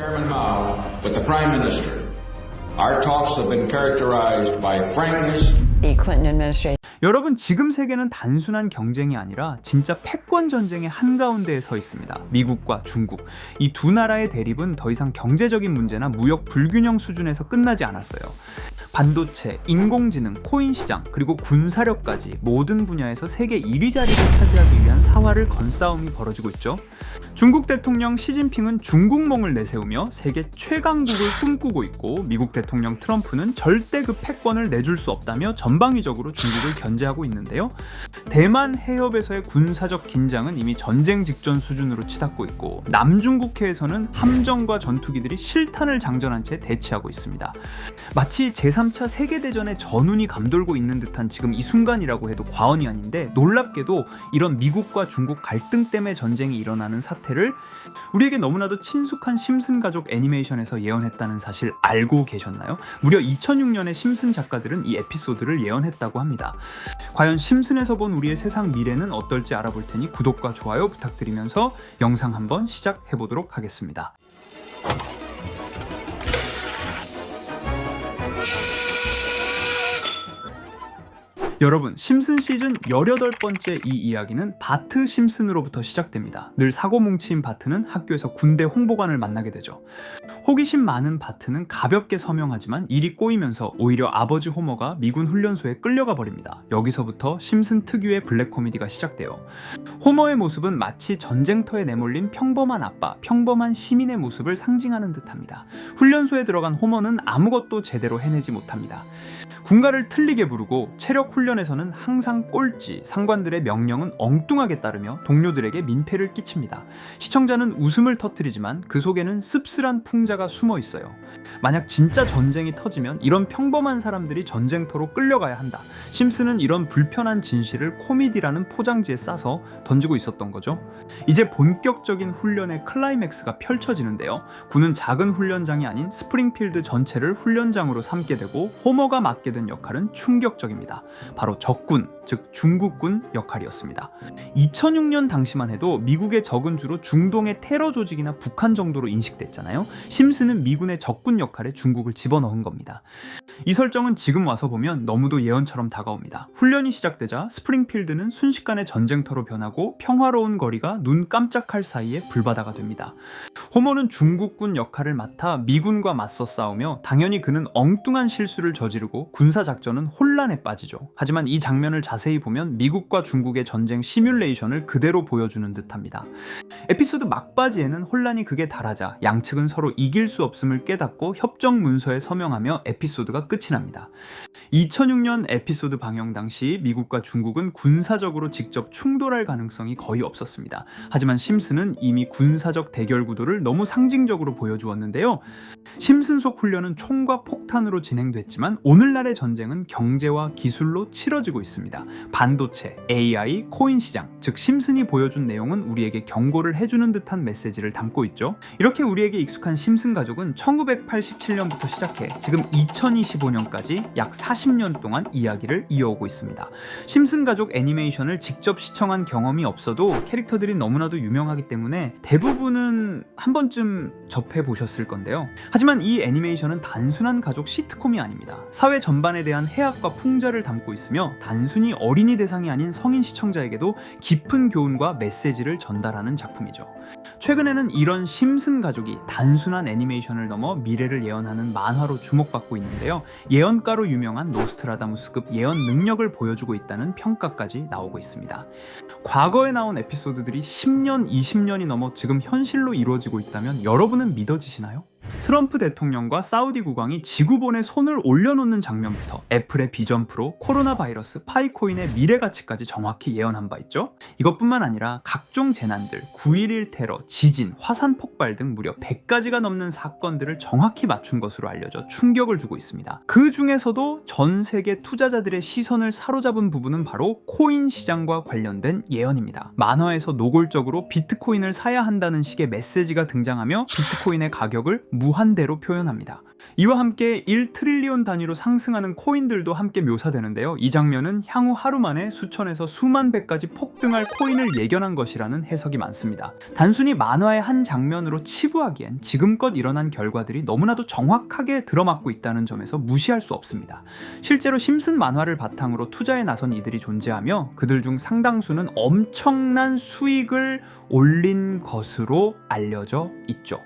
Chairman Mao with the Prime Minister. Our talks have been characterized by frankness. The Clinton administration. 여러분, 지금 세계는 단순한 경쟁이 아니라 진짜 패권 전쟁의 한가운데에 서 있습니다. 미국과 중국. 이 두 나라의 대립은 더 이상 경제적인 문제나 무역 불균형 수준에서 끝나지 않았어요. 반도체, 인공지능, 코인 시장, 그리고 군사력까지 모든 분야에서 세계 1위 자리를 차지하기 위한 사활을 건 싸움이 벌어지고 있죠. 중국 대통령 시진핑은 중국몽을 내세우며 세계 최강국을 꿈꾸고 있고, 미국 대통령 트럼프는 절대 그 패권을 내줄 수 없다며 전방위적으로 중국을 견제하고 있는데요. 대만 해협에서의 군사적 긴장은 이미 전쟁 직전 수준으로 치닫고 있고, 남중국해에서는 함정과 전투기들이 실탄을 장전한 채 대치하고 있습니다. 마치 제3차 세계대전의 전운이 감돌고 있는 듯한 지금 이 순간이라고 해도 과언이 아닌데, 놀랍게도 이런 미국과 중국 갈등 때문에 전쟁이 일어나는 사태를 우리에게 너무나도 친숙한 심슨 가족 애니메이션에서 예언했다는 사실 알고 계셨나요? 무려 2006년에 심슨 작가들은 이 에피소드를 예언했다고 합니다. 과연 심슨에서 본 우리의 세상 미래는 어떨지 알아볼 테니 구독과 좋아요 부탁드리면서 영상 한번 시작해 보도록 하겠습니다. 여러분, 심슨 시즌 18번째 이 이야기는 바트 심슨으로부터 시작됩니다. 늘 사고뭉치인 바트는 학교에서 군대 홍보관을 만나게 되죠. 호기심 많은 바트는 가볍게 서명하지만 일이 꼬이면서 오히려 아버지 호머가 미군 훈련소에 끌려가 버립니다. 여기서부터 심슨 특유의 블랙 코미디가 시작돼요. 호머의 모습은 마치 전쟁터에 내몰린 평범한 아빠, 평범한 시민의 모습을 상징하는 듯합니다. 훈련소에 들어간 호머는 아무것도 제대로 해내지 못합니다. 군가를 틀리게 부르고 체력 훈련에서는 항상 꼴찌, 상관들의 명령은 엉뚱하게 따르며 동료들에게 민폐를 끼칩니다. 시청자는 웃음을 터뜨리지만 그 속에는 씁쓸한 풍자가 숨어 있어요. 만약 진짜 전쟁이 터지면 이런 평범한 사람들이 전쟁터로 끌려가야 한다. 심슨은 이런 불편한 진실을 코미디라는 포장지에 싸서 던지고 있었던 거죠. 이제 본격적인 훈련의 클라이맥스가 펼쳐지는데요. 군은 작은 훈련장이 아닌 스프링필드 전체를 훈련장으로 삼게 되고, 호머가 맡게 된 역할은 충격적입니다. 바로 적군, 즉 중국군 역할이었습니다. 2006년 당시만 해도 미국의 적은 주로 중동의 테러 조직이나 북한 정도로 인식됐잖아요. 심슨은 미군의 적군 역할에 중국을 집어넣은 겁니다. 이 설정은 지금 와서 보면 너무도 예언처럼 다가옵니다. 훈련이 시작되자 스프링필드는 순식간에 전쟁터로 변하고 평화로운 거리가 눈 깜짝할 사이에 불바다가 됩니다. 호머는 중국군 역할을 맡아 미군과 맞서 싸우며, 당연히 그는 엉뚱한 실수를 저지르고 군사작전은 혼란에 빠지죠. 하지만 이 장면을 자세히 보면 미국과 중국의 전쟁 시뮬레이션을 그대로 보여주는 듯합니다. 에피소드 막바지에는 혼란이 극에 달하자 양측은 서로 이길 수 없음을 깨닫고 협정 문서에 서명하며 에피소드가 끝이 납니다. 2006년 에피소드 방영 당시 미국과 중국은 군사적으로 직접 충돌할 가능성이 거의 없었습니다. 하지만 심슨은 이미 군사적 대결 구도를 너무 상징적으로 보여주었는데요. 심슨 속 훈련은 총과 폭탄으로 진행됐지만 오늘날의 전쟁은 경제와 기술로 치러지고 있습니다. 반도체, AI, 코인 시장, 즉 심슨이 보여준 내용은 우리에게 경고를 해주는 듯한 메시지를 담고 있죠. 이렇게 우리에게 익숙한 심슨 가족은 1987년부터 시작해 지금 2025년까지 약 40년 동안 이야기를 이어오고 있습니다. 심슨 가족 애니메이션을 직접 시청한 경험이 없어도 캐릭터들이 너무나도 유명하기 때문에 대부분은 한 번쯤 접해보셨을 건데요. 하지만 이 애니메이션은 단순한 가족 시트콤이 아닙니다. 사회 전반에 대한 해악과 풍자를 담고 있으며, 단순히 어린이 대상이 아닌 성인 시청자에게도 깊은 교훈과 메시지를 전달하는 작품이죠. 최근에는 이런 심슨 가족이 단순한 애니메이션을 넘어 미래를 예언하는 만화로 주목받고 있는데요. 예언가로 유명한 노스트라다무스급 예언 능력을 보여주고 있다는 평가까지 나오고 있습니다. 과거에 나온 에피소드들이 10년, 20년이 넘어 지금 현실로 이루어지고 있다면 여러분은 믿어지시나요? 트럼프 대통령과 사우디 국왕이 지구본에 손을 올려놓는 장면부터 애플의 비전 프로, 코로나 바이러스, 파이코인의 미래 가치까지 정확히 예언한 바 있죠. 이것뿐만 아니라 각종 재난들, 9.11 테러, 지진, 화산 폭발 등 무려 100가지가 넘는 사건들을 정확히 맞춘 것으로 알려져 충격을 주고 있습니다. 그 중에서도 전 세계 투자자들의 시선을 사로잡은 부분은 바로 코인 시장과 관련된 예언입니다. 만화에서 노골적으로 비트코인을 사야 한다는 식의 메시지가 등장하며 비트코인의 가격을 무한대로 표현합니다. 이와 함께 1트릴리온 단위로 상승하는 코인들도 함께 묘사되는데요. 이 장면은 향후 하루 만에 수천에서 수만 배까지 폭등할 코인을 예견한 것이라는 해석이 많습니다. 단순히 만화의 한 장면으로 치부하기엔 지금껏 일어난 결과들이 너무나도 정확하게 들어맞고 있다는 점에서 무시할 수 없습니다. 실제로 심슨 만화를 바탕으로 투자에 나선 이들이 존재하며 그들 중 상당수는 엄청난 수익을 올린 것으로 알려져 있죠.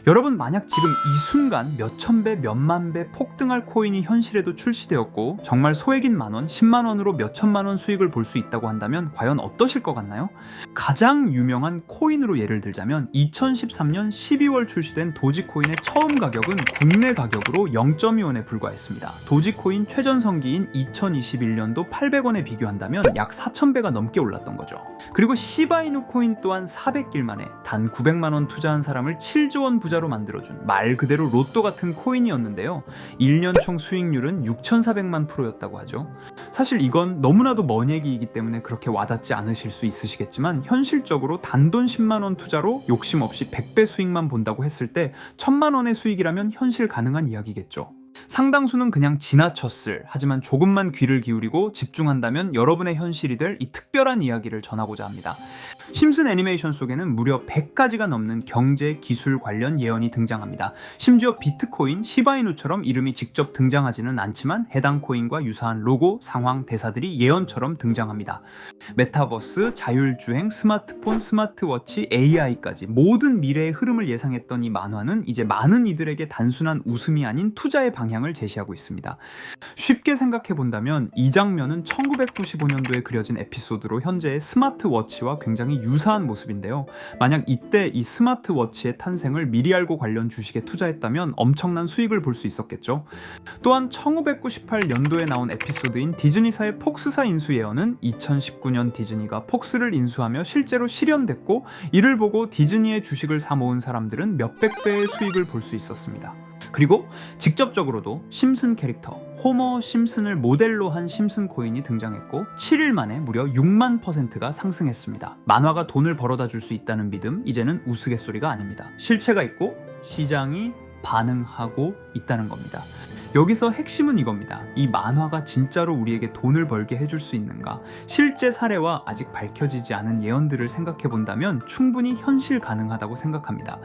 여러분, 만약 지금 이 순간 몇천 배, 몇만 배 폭등할 코인이 현실에도 출시되었고 정말 소액인 만원, 10만원으로 몇천만원 수익을 볼 수 있다고 한다면 과연 어떠실 것 같나요? 가장 유명한 코인으로 예를 들자면 2013년 12월 출시된 도지코인의 처음 가격은 국내 가격으로 0.2원에 불과했습니다. 도지코인 최전성기인 2021년도 800원에 비교한다면 약 4,000배가 넘게 올랐던 거죠. 그리고 시바이누 코인 또한 400길 만에 단 900만원 투자한 사람을 7조 원 부자로 만들어준 말 그대로 로또 같은 코인이었는데요. 1년 총 수익률은 6,400만 %였다고 하죠. 사실 이건 너무나도 먼 얘기이기 때문에 그렇게 와닿지 않으실 수 있으시겠지만 현실적으로 단돈 10만원 투자로 욕심 없이 100배 수익만 본다고 했을 때 1,000만원의 수익이라면 현실 가능한 이야기겠죠. 상당수는 그냥 지나쳤을, 하지만 조금만 귀를 기울이고 집중한다면 여러분의 현실이 될 이 특별한 이야기를 전하고자 합니다. 심슨 애니메이션 속에는 무려 100가지가 넘는 경제, 기술 관련 예언이 등장합니다. 심지어 비트코인, 시바이누처럼 이름이 직접 등장하지는 않지만 해당 코인과 유사한 로고, 상황, 대사들이 예언처럼 등장합니다. 메타버스, 자율주행, 스마트폰, 스마트워치, AI까지 모든 미래의 흐름을 예상했던 이 만화는 이제 많은 이들에게 단순한 웃음이 아닌 투자의 방향을 제시하고 있습니다. 쉽게 생각해 본다면 이 장면은 1995년도에 그려진 에피소드로 현재의 스마트워치와 굉장히 유사한 모습인데요. 만약 이때 이 스마트워치의 탄생을 미리 알고 관련 주식에 투자했다면 엄청난 수익을 볼 수 있었겠죠. 또한 1998년도에 나온 에피소드인 디즈니사의 폭스사 인수 예언은 2019년 디즈니가 폭스를 인수하며 실제로 실현됐고, 이를 보고 디즈니의 주식을 사 모은 사람들은 몇백 배의 수익을 볼 수 있었습니다. 그리고 직접적으로도 심슨 캐릭터 호머 심슨을 모델로 한 심슨 코인이 등장했고 7일 만에 무려 6만 %가 상승했습니다. 만화가 돈을 벌어다 줄 수 있다는 믿음, 이제는 우스갯소리가 아닙니다. 실체가 있고 시장이 반응하고 있다는 겁니다. 여기서 핵심은 이겁니다. 이 만화가 진짜로 우리에게 돈을 벌게 해줄 수 있는가? 실제 사례와 아직 밝혀지지 않은 예언들을 생각해 본다면 충분히 현실 가능하다고 생각합니다.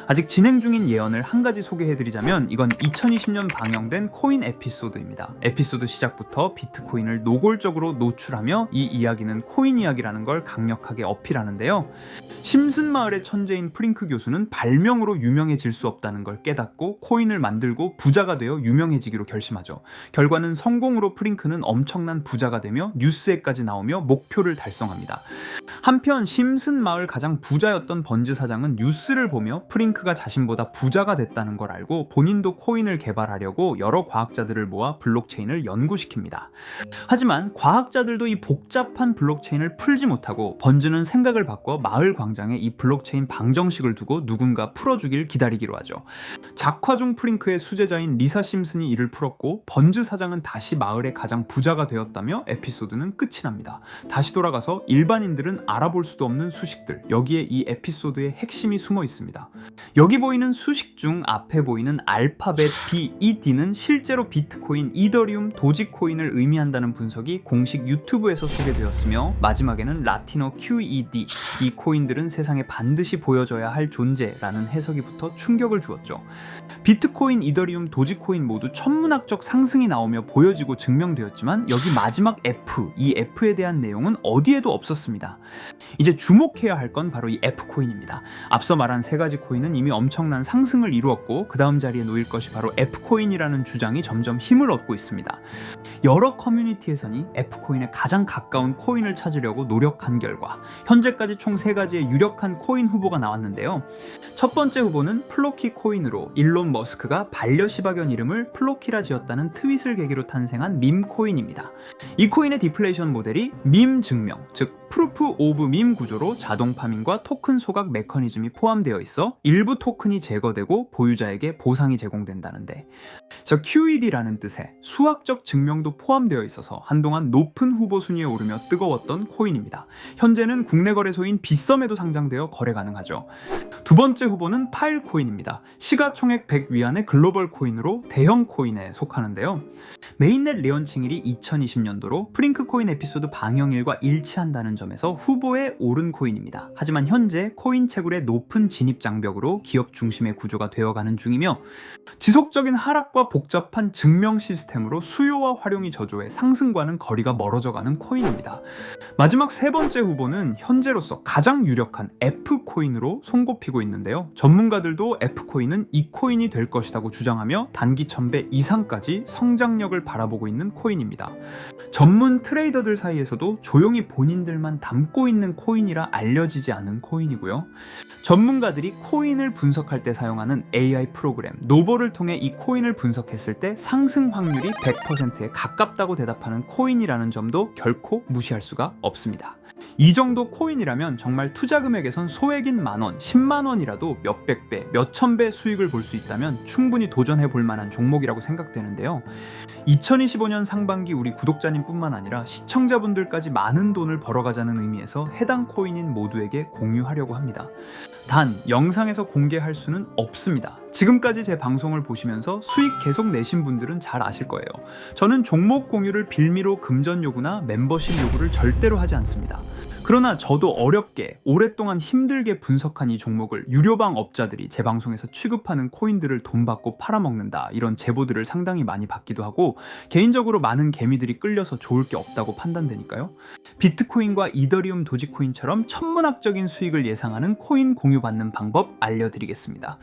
아직 진행 중인 예언을 한 가지 소개해드리자면 이건 2020년 방영된 코인 에피소드입니다. 에피소드 시작부터 비트코인을 노골적으로 노출하며 이 이야기는 코인 이야기라는 걸 강력하게 어필하는데요. 심슨 마을의 천재인 프링크 교수는 발명으로 유명해질 수 없다는 걸 깨닫고 코인을 만들고 부자가 되어 유명해지기로 결심하죠. 결과는 성공으로 프링크는 엄청난 부자가 되며 뉴스에까지 나오며 목표를 달성합니다. 한편 심슨 마을 가장 부자였던 번즈 사장은 뉴스를 보며 프링크가 자신보다 부자가 됐다는 걸 알고 본인도 코인을 개발하려고 여러 과학자들을 모아 블록체인을 연구시킵니다. 하지만 과학자들도 이 복잡한 블록체인을 풀지 못하고 번즈는 생각을 바꿔 마을 광장에 이 블록체인 방정식을 두고 누군가 풀어주길 기다리기로 하죠. 작화 중 프링크의 수제자인 리사 심슨이 이를 풀었고 번즈 사장은 다시 마을의 가장 부자가 되었다며 에피소드는 끝이 납니다. 다시 돌아가서 일반인들은 알아볼 수도 없는 수식들, 여기에 이 에피소드의 핵심이 숨어 있습니다. 여기 보이는 수식 중 앞에 보이는 알파벳 B, 이 D는 실제로 비트코인, 이더리움, 도지코인을 의미한다는 분석이 공식 유튜브에서 소개되었으며 마지막에는 라틴어 QED, 이 코인들은 세상에 반드시 보여줘야 할 존재라는 해석이 붙어 충격을 주었죠. 비트코인, 이더리움, 도지코인 모두 천문학적 상승이 나오며 보여지고 증명되었지만 여기 마지막 F, 이 F에 대한 내용은 어디에도 없었습니다. 이제 주목해야 할 건 바로 이 F코인입니다. 앞서 말한 세 가지 코인은 이미 엄청난 상승을 이루었고 그 다음 자리에 놓일 것이 바로 F코인이라는 주장이 점점 힘을 얻고 있습니다. 여러 커뮤니티에서는 F코인에 가장 가까운 코인을 찾으려고 노력한 결과 현재까지 총 3가지의 유력한 코인 후보가 나왔는데요. 첫 번째 후보는 플로키 코인으로 일론 머스크가 반려시바견 이름을 플로키라 지었다는 트윗을 계기로 탄생한 밈코인입니다. 이 코인의 디플레이션 모델이 밈 증명, 즉 프루프 오브 밈 구조로 자동 파밍과 토큰 소각 메커니즘이 포함되어 있어 일부 토큰이 제거되고 보유자에게 보상이 제공된다는데, 저 QED라는 뜻의 수학적 증명도 포함되어 있어서 한동안 높은 후보 순위에 오르며 뜨거웠던 코인입니다. 현재는 국내 거래소인 빗썸에도 상장되어 거래 가능하죠. 두 번째 후보는 파일코인입니다. 시가총액 100 위안의 글로벌 코인으로 대형 코인에 속하는데요. 메인넷 레언칭일이 2020년도로 프링크 코인 에피소드 방영일과 일치한다는 점에서 후보에 오른 코인입니다. 하지만 현재 코인 채굴의 높은 진입 장벽으로 기업 중심의 구조가 되어가는 중이며, 지속적인 하락과 복잡한 증명 시스템으로 수요와 활용이 저조해 상승과는 거리가 멀어져가는 코인입니다. 마지막 세 번째 후보는 현재로서 가장 유력한 F코인으로 손꼽히고 있는데요. 전문가들도 F코인은 이 코인이 될 것이라고 주장하며 단기 1000배 이상까지 성장력을 바라보고 있는 코인입니다. 전문 트레이더들 사이에서도 조용히 본인들만 담고 있는 코인이라 알려지지 않은 코인이고요. 전문가들이 코인을 분석할 때 사용하는 AI 프로그램 노보를 통해 이 코인을 분석했을 때 상승 확률이 100%에 가깝다고 대답하는 코인이라는 점도 결코 무시할 수가 없습니다. 이 정도 코인이라면 정말 투자 금액에선 소액인 만원, 10만원이라도 몇백 배, 몇천 배 수익을 볼 수 있다면 충분히 도전해 볼 만한 종목이라고 생각되는데요. 2025년 상반기 우리 구독자님 뿐만 아니라 시청자분들까지 많은 돈을 벌어가자는 의미에서 해당 코인인 모두에게 공유하려고 합니다. 단, 영상에서 공개할 수는 없습니다. 지금까지 제 방송을 보시면서 수익 계속 내신 분들은 잘 아실 거예요. 저는 종목 공유를 빌미로 금전 요구나 멤버십 요구를 절대로 하지 않습니다. 그러나 저도 어렵게 오랫동안 힘들게 분석한 이 종목을 유료방 업자들이 제 방송에서 취급하는 코인들을 돈 받고 팔아먹는다, 이런 제보들을 상당히 많이 받기도 하고 개인적으로 많은 개미들이 끌려서 좋을 게 없다고 판단되니까요. 비트코인과 이더리움 도지코인처럼 천문학적인 수익을 예상하는 코인 공유받는 방법 알려드리겠습니다.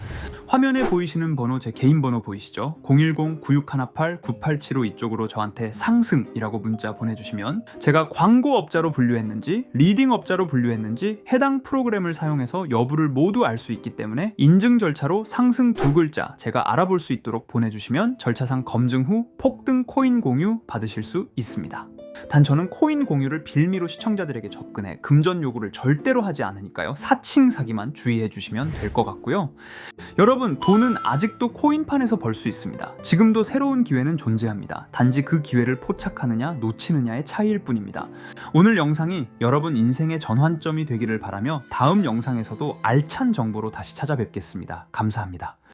화면에 보이시는 번호 제 개인 번호 보이시죠? 010-9618-9875 이쪽으로 저한테 상승이라고 문자 보내주시면 제가 광고업자로 분류했는지 리딩 업자로 분류했는지 해당 프로그램을 사용해서 여부를 모두 알 수 있기 때문에 인증 절차로 상승 2글자 제가 알아볼 수 있도록 보내주시면 절차상 검증 후 폭등 코인 공유 받으실 수 있습니다. 단 저는 코인 공유를 빌미로 시청자들에게 접근해 금전 요구를 절대로 하지 않으니까요. 사칭 사기만 주의해 주시면 될 것 같고요. 여러분, 돈은 아직도 코인판에서 벌 수 있습니다. 지금도 새로운 기회는 존재합니다. 단지 그 기회를 포착하느냐 놓치느냐의 차이일 뿐입니다. 오늘 영상이 여러분 인생의 전환점이 되기를 바라며 다음 영상에서도 알찬 정보로 다시 찾아뵙겠습니다. 감사합니다.